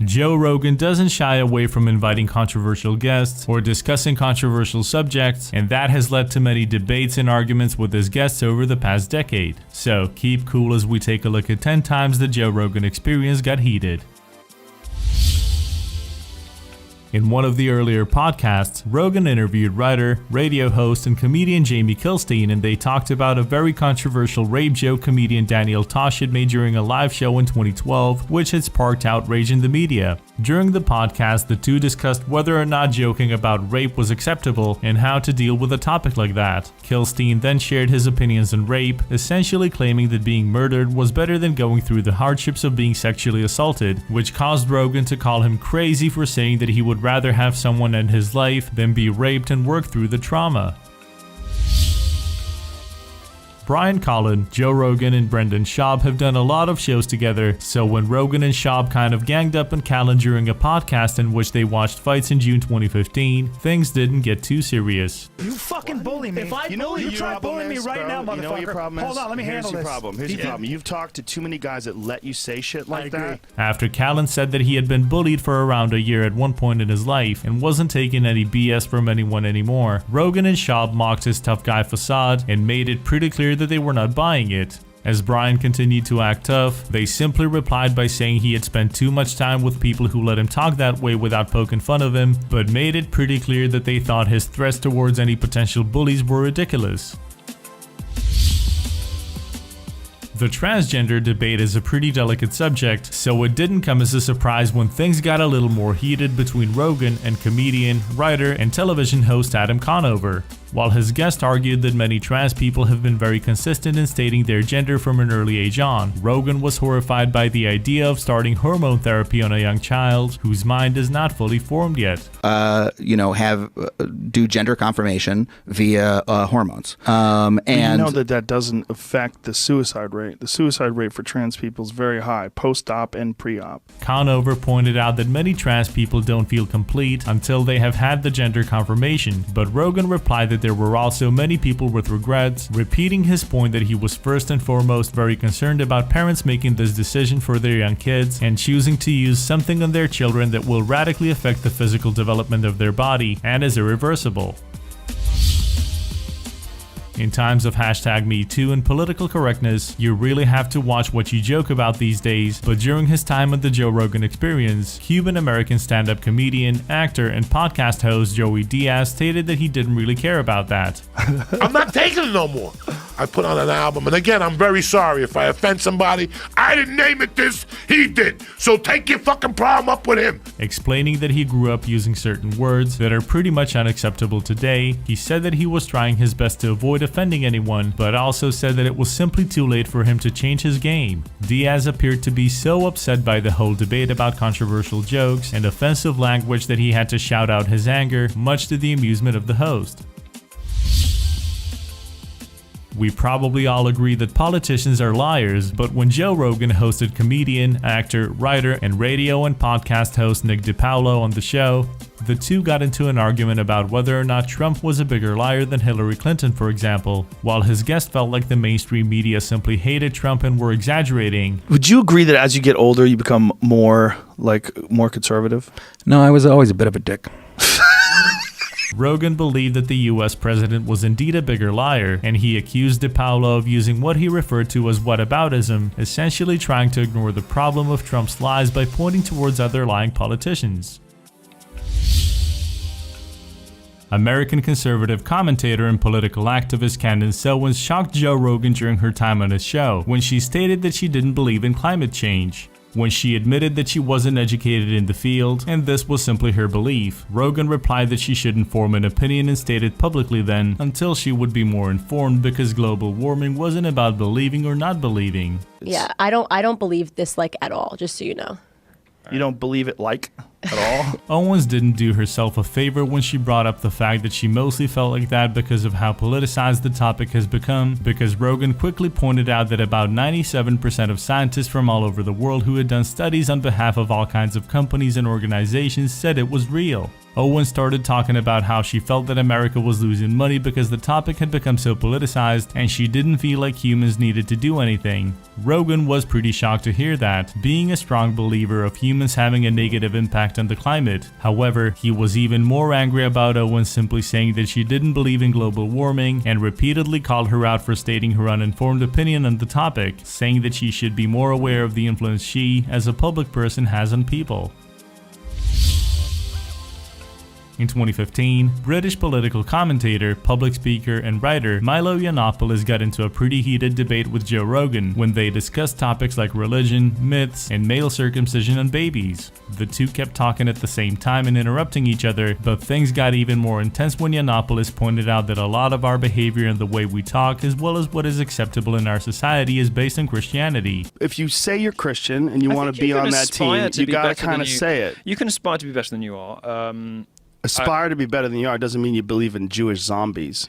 Joe Rogan doesn't shy away from inviting controversial guests or discussing controversial subjects, and that has led to many debates and arguments with his guests over the past decade. So keep cool as we take a look at 10 times the Joe Rogan Experience got heated. In one of the earlier podcasts, Rogan interviewed writer, radio host, and comedian Jamie Kilstein, and they talked about a very controversial rape joke comedian Daniel Tosh had made during a live show in 2012, which had sparked outrage in the media. During the podcast, the two discussed whether or not joking about rape was acceptable and how to deal with a topic like that. Kilstein then shared his opinions on rape, essentially claiming that being murdered was better than going through the hardships of being sexually assaulted, which caused Rogan to call him crazy for saying that he would rather have someone end his life than be raped and work through the trauma. Brian Collin, Joe Rogan, and Brendan Schaub have done a lot of shows together, so when Rogan and Schaub kind of ganged up on Collin during a podcast in which they watched fights in June 2015, things didn't get too serious. You fucking bully me. If I you try bullying me right now, motherfucker. You know what your problem is? Hold on, let me handle this. Here's your problem. You've talked to too many guys that let you say shit like that. After Collin said that he had been bullied for around a year at one point in his life and wasn't taking any BS from anyone anymore, Rogan and Schaub mocked his tough guy facade and made it pretty clear that they were not buying it. As Brian continued to act tough, they simply replied by saying he had spent too much time with people who let him talk that way without poking fun of him, but made it pretty clear that they thought his threats towards any potential bullies were ridiculous. The transgender debate is a pretty delicate subject, so it didn't come as a surprise when things got a little more heated between Rogan and comedian, writer, and television host Adam Conover. While his guest argued that many trans people have been very consistent in stating their gender from an early age on, Rogan was horrified by the idea of starting hormone therapy on a young child whose mind is not fully formed yet. Do gender confirmation via hormones. And you know that doesn't affect the suicide rate. The suicide rate for trans people is very high, post-op and pre-op. Conover pointed out that many trans people don't feel complete until they have had the gender confirmation, but Rogan replied that there were also many people with regrets, repeating his point that he was first and foremost very concerned about parents making this decision for their young kids and choosing to use something on their children that will radically affect the physical development of their body and is irreversible. In times of #MeToo and political correctness, you really have to watch what you joke about these days, but during his time on the Joe Rogan Experience, Cuban-American stand-up comedian, actor, and podcast host Joey Diaz stated that he didn't really care about that. I'm not taking it no more. I put on an album, and again, I'm very sorry if I offend somebody. I didn't name it this, he did. So take your fucking problem up with him. Explaining that he grew up using certain words that are pretty much unacceptable today, he said that he was trying his best to avoid offending anyone, but also said that it was simply too late for him to change his game. Diaz appeared to be so upset by the whole debate about controversial jokes and offensive language that he had to shout out his anger, much to the amusement of the host. We probably all agree that politicians are liars, but when Joe Rogan hosted comedian, actor, writer, and radio and podcast host Nick DiPaolo on the show, the two got into an argument about whether or not Trump was a bigger liar than Hillary Clinton, for example, while his guest felt like the mainstream media simply hated Trump and were exaggerating. Would you agree that as you get older, you become more conservative? No, I was always a bit of a dick. Rogan believed that the US president was indeed a bigger liar, and he accused DiPaolo of using what he referred to as whataboutism, essentially trying to ignore the problem of Trump's lies by pointing towards other lying politicians. American conservative commentator and political activist Candace Owens shocked Joe Rogan during her time on his show when she stated that she didn't believe in climate change. When she admitted that she wasn't educated in the field, and this was simply her belief, Rogan replied that she shouldn't form an opinion and stated publicly then until she would be more informed because global warming wasn't about believing or not believing. Yeah, I don't believe this at all, just so you know. You don't believe it at all? Owens didn't do herself a favor when she brought up the fact that she mostly felt like that because of how politicized the topic has become, because Rogan quickly pointed out that about 97% of scientists from all over the world who had done studies on behalf of all kinds of companies and organizations said it was real. Owen started talking about how she felt that America was losing money because the topic had become so politicized and she didn't feel like humans needed to do anything. Rogan was pretty shocked to hear that, being a strong believer of humans having a negative impact on the climate. However, he was even more angry about Owen simply saying that she didn't believe in global warming and repeatedly called her out for stating her uninformed opinion on the topic, saying that she should be more aware of the influence she, as a public person, has on people. In 2015, British political commentator, public speaker, and writer Milo Yiannopoulos got into a pretty heated debate with Joe Rogan when they discussed topics like religion, myths, and male circumcision on babies. The two kept talking at the same time and interrupting each other, but things got even more intense when Yiannopoulos pointed out that a lot of our behavior and the way we talk, as well as what is acceptable in our society, is based on Christianity. If you say you're Christian and you want to be on that team, you gotta kind of say it. You can aspire to be better than you are. Aspire to be better than you are doesn't mean you believe in Jewish zombies.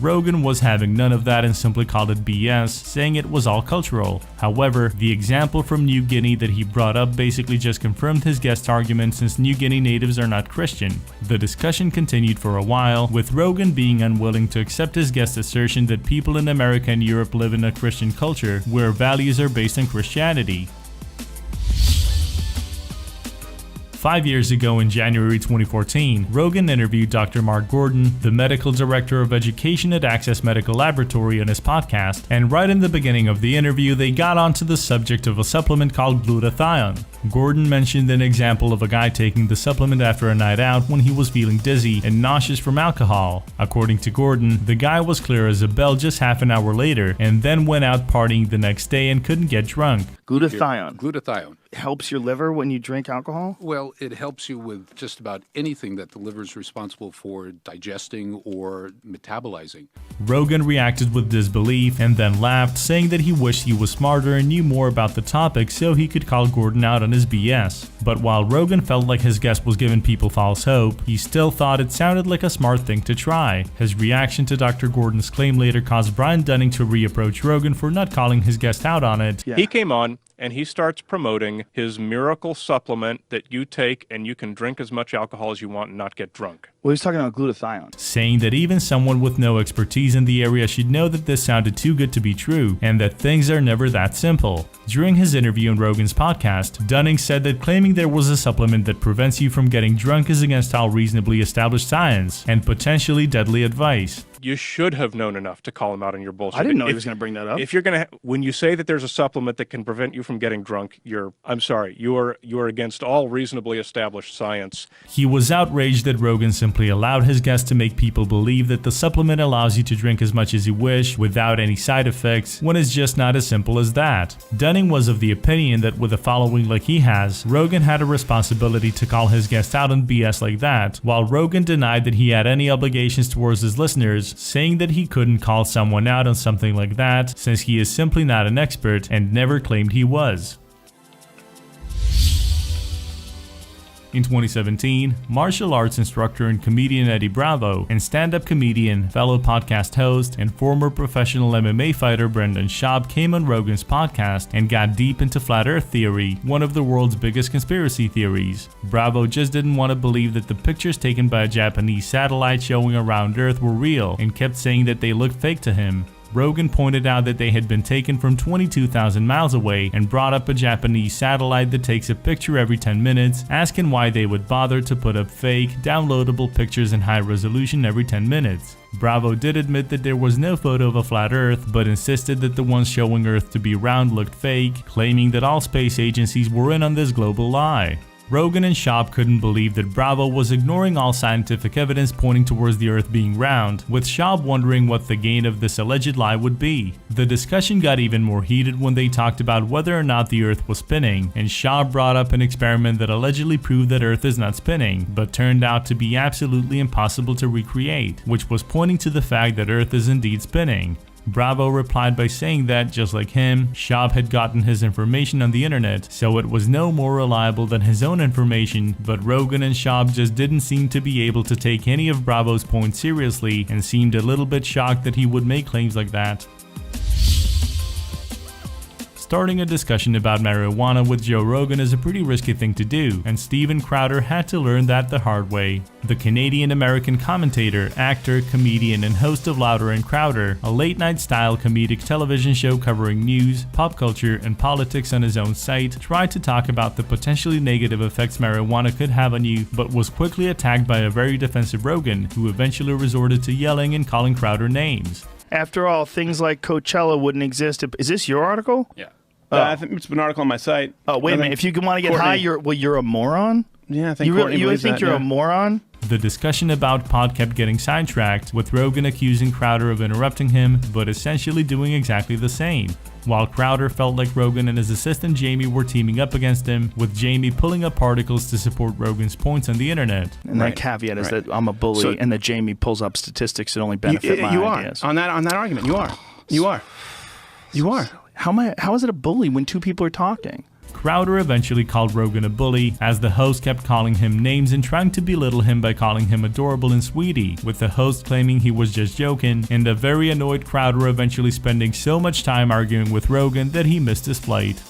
Rogan was having none of that and simply called it BS, saying it was all cultural. However, the example from New Guinea that he brought up basically just confirmed his guest's argument, since New Guinea natives are not Christian. The discussion continued for a while, with Rogan being unwilling to accept his guest's assertion that people in America and Europe live in a Christian culture where values are based on Christianity. 5 years ago in January 2014, Rogan interviewed Dr. Mark Gordon, the medical director of education at Access Medical Laboratory, on his podcast, and right in the beginning of the interview they got onto the subject of a supplement called glutathione. Gordon mentioned an example of a guy taking the supplement after a night out when he was feeling dizzy and nauseous from alcohol. According to Gordon, the guy was clear as a bell just half an hour later and then went out partying the next day and couldn't get drunk. Glutathione. Glutathione Helps your liver when you drink alcohol? Well, it helps you with just about anything that the liver is responsible for digesting or metabolizing. Rogan reacted with disbelief and then laughed, saying that he wished he was smarter and knew more about the topic so he could call Gordon out on his BS. But while Rogan felt like his guest was giving people false hope, he still thought it sounded like a smart thing to try. His reaction to Dr. Gordon's claim later caused Brian Dunning to reapproach Rogan for not calling his guest out on it. He came on and he starts promoting his miracle supplement that you take and you can drink as much alcohol as you want and not get drunk. Well, he's talking about glutathione. Saying that even someone with no expertise in the area should know that this sounded too good to be true and that things are never that simple. During his interview on Rogan's podcast, Dunning said that claiming there was a supplement that prevents you from getting drunk is against all reasonably established science and potentially deadly advice. You should have known enough to call him out on your bullshit. I didn't know he was going to bring that up. If you're going to, when you say that there's a supplement that can prevent you from getting drunk, I'm sorry, you are against all reasonably established science. He was outraged that Rogan simply allowed his guest to make people believe that the supplement allows you to drink as much as you wish without any side effects, when it's just not as simple as that. Dunning was of the opinion that with a following like he has, Rogan had a responsibility to call his guest out on BS like that, while Rogan denied that he had any obligations towards his listeners, saying that he couldn't call someone out on something like that since he is simply not an expert and never claimed he was. In 2017, martial arts instructor and comedian Eddie Bravo and stand-up comedian, fellow podcast host, and former professional MMA fighter Brendan Schaub came on Rogan's podcast and got deep into flat earth theory, one of the world's biggest conspiracy theories. Bravo just didn't want to believe that the pictures taken by a Japanese satellite showing around Earth were real and kept saying that they looked fake to him. Rogan pointed out that they had been taken from 22,000 miles away and brought up a Japanese satellite that takes a picture every 10 minutes, asking why they would bother to put up fake, downloadable pictures in high resolution every 10 minutes. Bravo did admit that there was no photo of a flat Earth, but insisted that the ones showing Earth to be round looked fake, claiming that all space agencies were in on this global lie. Rogan and Schaub couldn't believe that Bravo was ignoring all scientific evidence pointing towards the Earth being round, with Schaub wondering what the gain of this alleged lie would be. The discussion got even more heated when they talked about whether or not the Earth was spinning, and Schaub brought up an experiment that allegedly proved that Earth is not spinning, but turned out to be absolutely impossible to recreate, which was pointing to the fact that Earth is indeed spinning. Bravo replied by saying that, just like him, Schaub had gotten his information on the internet, so it was no more reliable than his own information, but Rogan and Schaub just didn't seem to be able to take any of Bravo's points seriously and seemed a little bit shocked that he would make claims like that. Starting a discussion about marijuana with Joe Rogan is a pretty risky thing to do, and Steven Crowder had to learn that the hard way. The Canadian-American commentator, actor, comedian, and host of Louder and Crowder, a late-night style comedic television show covering news, pop culture, and politics on his own site, tried to talk about the potentially negative effects marijuana could have on you, but was quickly attacked by a very defensive Rogan, who eventually resorted to yelling and calling Crowder names. After all, things like Coachella wouldn't exist. Is this your article? Yeah. I think it's an article on my site. Oh, wait a minute. If you want to get high, you're a moron? Yeah, I think you Courtney really believes think that, you're yeah. a moron? The discussion about Pod kept getting sidetracked, with Rogan accusing Crowder of interrupting him, but essentially doing exactly the same. While Crowder felt like Rogan and his assistant Jamie were teaming up against him, with Jamie pulling up articles to support Rogan's points on the internet. And that caveat is that I'm a bully and that Jamie pulls up statistics that only benefit my ideas. On that argument, you are. How is it a bully when two people are talking? Crowder eventually called Rogan a bully, as the host kept calling him names and trying to belittle him by calling him adorable and sweetie, with the host claiming he was just joking, and a very annoyed Crowder eventually spending so much time arguing with Rogan that he missed his flight.